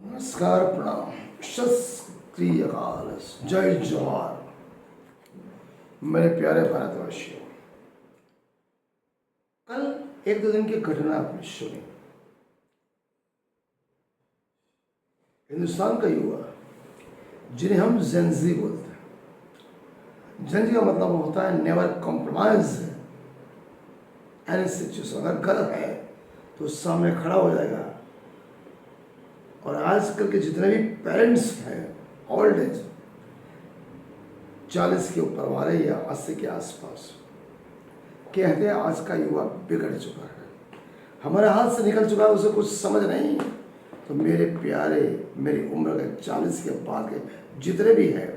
नमस्कार, प्रणाम, सत अकाल, जय जवाहर। मेरे प्यारे भारतवासियों, कल एक दो दिन की घटना आपने सुनी। हिंदुस्तान का युवा, जिन्हें हम जेनजी बोलते हैं, जेनजी का मतलब होता है नेवर कॉम्प्रोमाइज एनी सिचुएशन। अगर गलत है तो सामने खड़ा हो जाएगा। और आजकल के जितने भी पेरेंट्स हैं, ओल्ड एज 40 के ऊपर वाले या 80 के आसपास, कहते हैं आज का युवा बिगड़ चुका है, हमारे हाथ से निकल चुका है, उसे कुछ समझ नहीं। तो मेरे प्यारे, मेरी उम्र के 40 के बाद के जितने भी हैं,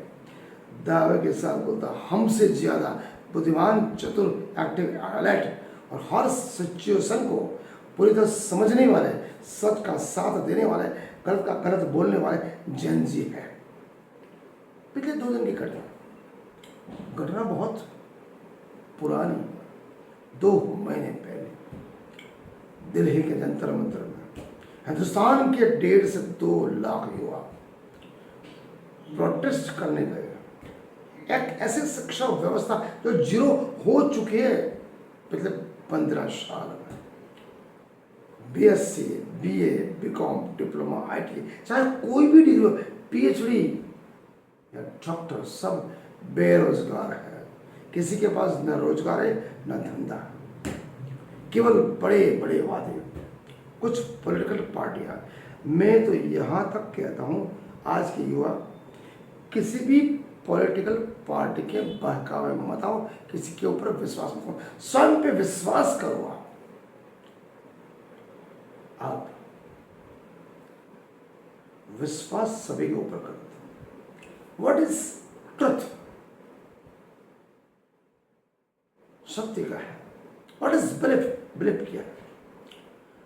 दावे के साथ बोलता, हमसे ज़्यादा बुद्धिमान, चतुर, एक्टिव, अलर्ट और हर सिचुएशन को पूरी तरह समझने वाले, सच का साथ देने वाले, गलत का गलत बोलने वाले जेनजी है। पिछले 2 दिन की घटना बहुत पुरानी, 2 महीने पहले दिल्ली के जंतर मंतर में हिंदुस्तान के 1.5 से 2 लाख युवा प्रोटेस्ट करने गए। एक ऐसी शिक्षा व्यवस्था जो जीरो हो चुकी है पिछले 15 साल में। BSc, BA, BCom, diploma, IT, चाहे कोई भी डिग्री हो, PhD या डॉक्टर, सब बेरोजगार है। किसी के पास न रोजगार है न धंधा है। केवल बड़े बड़े वादे, कुछ पॉलिटिकल पार्टियां। मैं तो यहाँ तक कहता हूँ, आज के युवा किसी भी पॉलिटिकल पार्टी के बहकावे में मत आओ, किसी के ऊपर विश्वास मत करो, स्वयं पे विश्वास करो। आप विश्वास सभी के ऊपर करते हो। What is truth? सत्य का है। What is belief? बिलीफ क्या है?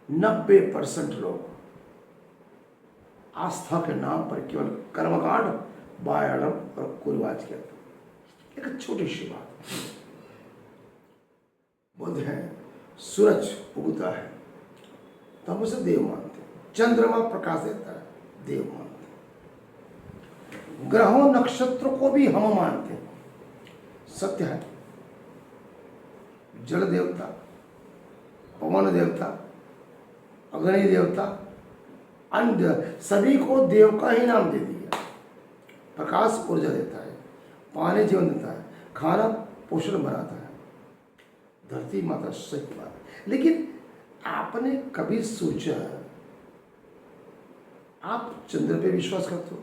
90% लोग आस्था के नाम पर केवल कर्मकांड, बायाड़म और कुरिवाज करते। एक छोटी सी बात, बुध है, सूरज उगता है तो हम उसे देव मानते हैं। चंद्रमा प्रकाश देता है, देव मानते हैं। ग्रहों नक्षत्रों को भी हम मानते हैं। सत्य है, जल देवता, पवन देवता, अग्नि देवता, अन्य सभी को देव का ही नाम दे दिया। प्रकाश ऊर्जा देता है, पानी जीवन देता है, खाना पोषण बनाता है, धरती माता सही बात है। लेकिन आपने कभी सोचा, आप चंद्र पे विश्वास करते हो,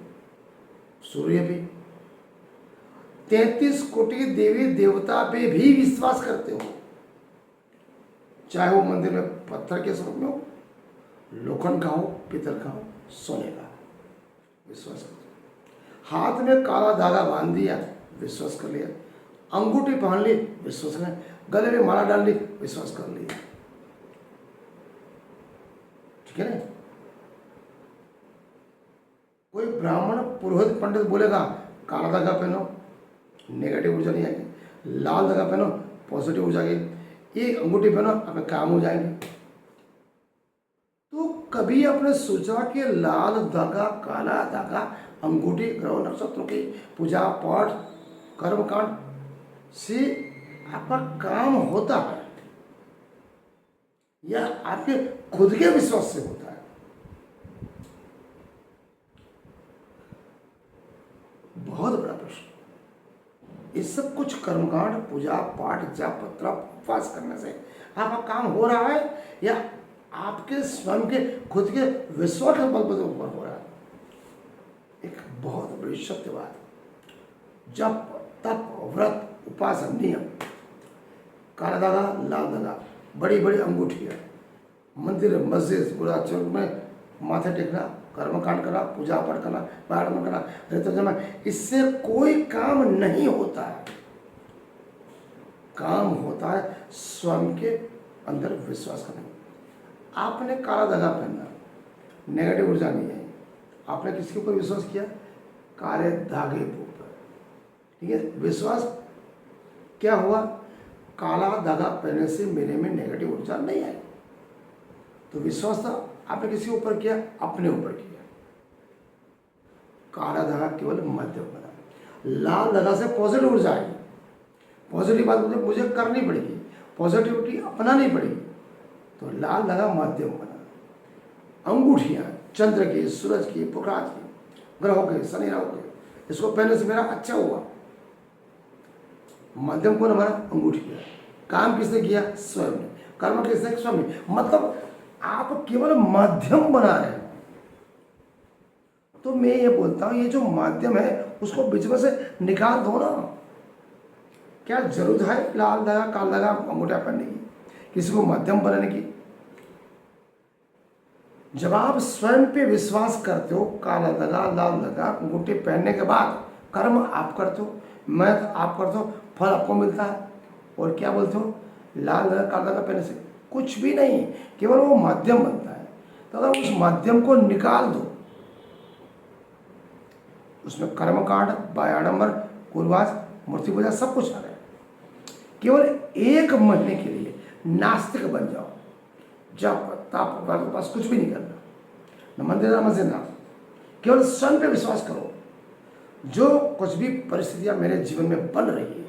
सूर्य पे, 33 कोटि देवी देवता पे भी विश्वास करते हो, चाहे वो मंदिर में पत्थर के स्वरूप में हो, लोखंड का हो, पीतल का हो, सोने का, विश्वास करते हो। हाथ में काला धागा बांध दिया, विश्वास कर लिया। अंगूठी पहन ली, विश्वास कर लिया। गले में माला डाल ली, विश्वास कर लिया। ठीक है ना? कोई ब्राह्मण पुरोहित पंडित बोलेगा काला धागा पहनो, नेगेटिव ऊर्जा नहीं आएगी, लाल धागा पहनो, पॉजिटिव ऊर्जा आएगी, ये अंगूठी पहनो, अपने काम हो जाएंगे। तो कभी आपने सोचा कि लाल धागा, काला धागा, अंगूठी, ग्रह नक्षत्रों की पूजा पाठ, कर्मकांड से आपका काम होता है या आपके खुद के विश्वास से होता है? बहुत बड़ा प्रश्न। ये सब कुछ कर्मकांड, पूजा पाठ, जाप पत्र, उपवास करने से आपका काम हो रहा है या आपके स्वयं के खुद के विश्वास के बल पर ऊपर हो रहा है? एक बहुत बड़ी सत्य बात। जब तप, व्रत, उपवास, नियम, काला धागा, लाल धागा, बड़ी बड़ी अंगूठियाँ, मंदिर, मस्जिद, पूरा चौक में माथे टेकना, कर्मकांड करना, पूजा पाठ करना, प्रार्थना करना, रहते जमा, इससे कोई काम नहीं होता है। काम होता है स्वयं के अंदर विश्वास करना। आपने काला धागा पहना, नेगेटिव ऊर्जा नहीं है, आपने किसके ऊपर विश्वास किया? काले धागे के ऊपर। ठीक है, विश्वास क्या हुआ? काला धागा पहनने से मेरे में नेगेटिव ऊर्जा नहीं आई। तो विश्वास था, आपने किसी ऊपर किया? अपने ऊपर किया। काला धागा केवल मध्यम बना, लाल धागा से पॉजिटिव ऊर्जा आएगी, पॉजिटिव बात मुझे करनी पड़ेगी, पॉजिटिविटी अपनानी पड़ेगी, तो लाल धागा माध्यम बना। अंगूठियाँ चंद्र की, सूरज की, पुकार की, ग्रहों के, शनि राहु के, इसको पहनने से मेरा अच्छा हुआ। माध्यम कौन हमारा? अंगूठी है। काम किसने किया? स्वयं ने। कर्म किसने? स्वयं ने। मतलब आप केवल माध्यम बना रहे हैं। तो मैं ये बोलता हूं, ये जो माध्यम है उसको बीच में से निकाल दो ना। क्या जरूरत है लाल धागा काला धागा अंगूठा पहनने की, किसी को माध्यम बनाने की? जब आप स्वयं पे विश्वास करते हो, काला धागा लाल धागा अंगूठे पहनने के बाद कर्म आप करते हो, मैं आप करते हो, फल आपको मिलता है। और क्या बोलते हो? लाल धागा काला धागा पहनने से कुछ भी नहीं, केवल वो माध्यम बनता है। तो अगर उस माध्यम को निकाल दो, उसमें कर्म कांड, बायाडंबर, कुलवास, मूर्ति पूजा सब कुछ आ रहा है। केवल 1 महीने के लिए नास्तिक बन जाओ, जब तप के पास कुछ भी नहीं करना, न मंदिर न मस्जिद, ना, केवल स्वयं पे विश्वास करो। जो कुछ भी परिस्थितियां मेरे जीवन में बन रही है,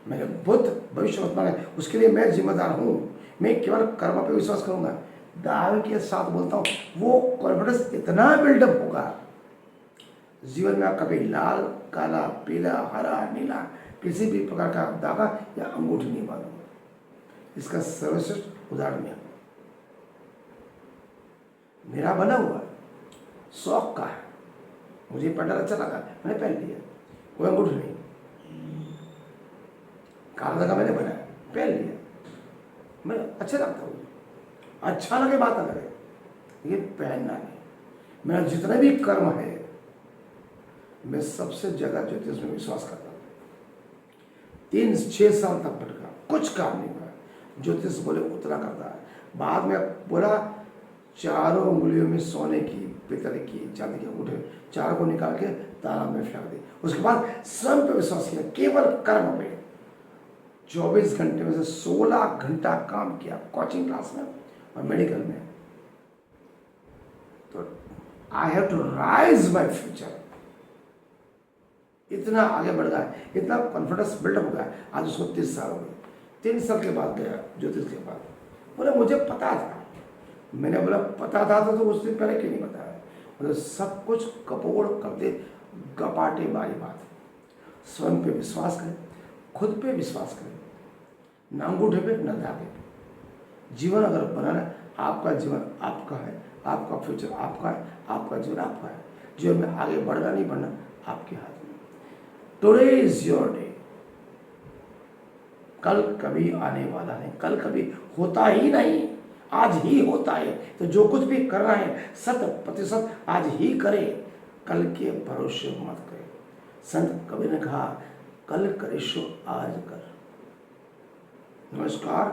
मेरे बुद्ध भविष्य वर्तमान है, उसके लिए मैं जिम्मेदार हूँ। मैं केवल कर्म पे विश्वास करूंगा, दावे के साथ बोलता हूँ, वो कॉन्फिडेंस इतना बिल्डअप होगा, जीवन में आप कभी लाल काला पीला हरा नीला किसी भी प्रकार का धागा या अंगूठी नहीं बांधूंगा। इसका सर्वश्रेष्ठ उदाहरण है मेरा बना हुआ, शौक का है, मुझे पहनना अच्छा लगा, मैंने पहन लिया, कोई अंगूठी नहीं, काला धागा मैंने बनाया, पहन लिया, मैं अच्छा लगता हूँ, अच्छा लगे बात अलग है, ये पहनना नहीं। मेरा जितना भी कर्म है, मैं सबसे ज्यादा ज्योतिष में विश्वास करता हूँ। 3-6 साल तक भटका, कुछ काम नहीं हुआ, ज्योतिष बोले उतना करता है। बाद में बोला 4 उंगलियों में सोने की, पीतल की, चांदी के अंगूठे 4 को निकाल के तालाब में फेंक दी। उसके बाद स्वयं पे विश्वास किया, केवल कर्म पे। 24 घंटे में से 16 घंटा काम किया कोचिंग क्लास में और मेडिकल में। तो I have to rise my future. इतना आगे बढ़ गया, इतना कॉन्फिडेंस बिल्डअप हो गया। आज उसको 30 साल हो गए। 3 साल के बाद गया ज्योतिष के पास, बोले मुझे पता था। मैंने बोला पता था तो उस दिन पहले क्यों नहीं बताया? बोले सब कुछ कपोड़ कर दे, गपाटे बारी बात। स्वयं पे विश्वास करें, खुद पे विश्वास करें, ना अंगूठे पे ना धागे पे। जीवन अगर बनाना है, आपका जीवन आपका है, आपका फ्यूचर आपका है, आपका जीवन आपका है। जीवन में आगे बढ़ना नहीं बढ़ना आपके हाथ में। Today is your day. कल कभी आने वाला नहीं, कल कभी होता ही नहीं, आज ही होता है। तो जो कुछ भी कर रहा है 100% आज ही करे, कल के भरोसे मत करे। संत कबीर ने कहा, कल करे सो आज कर। नमस्कार।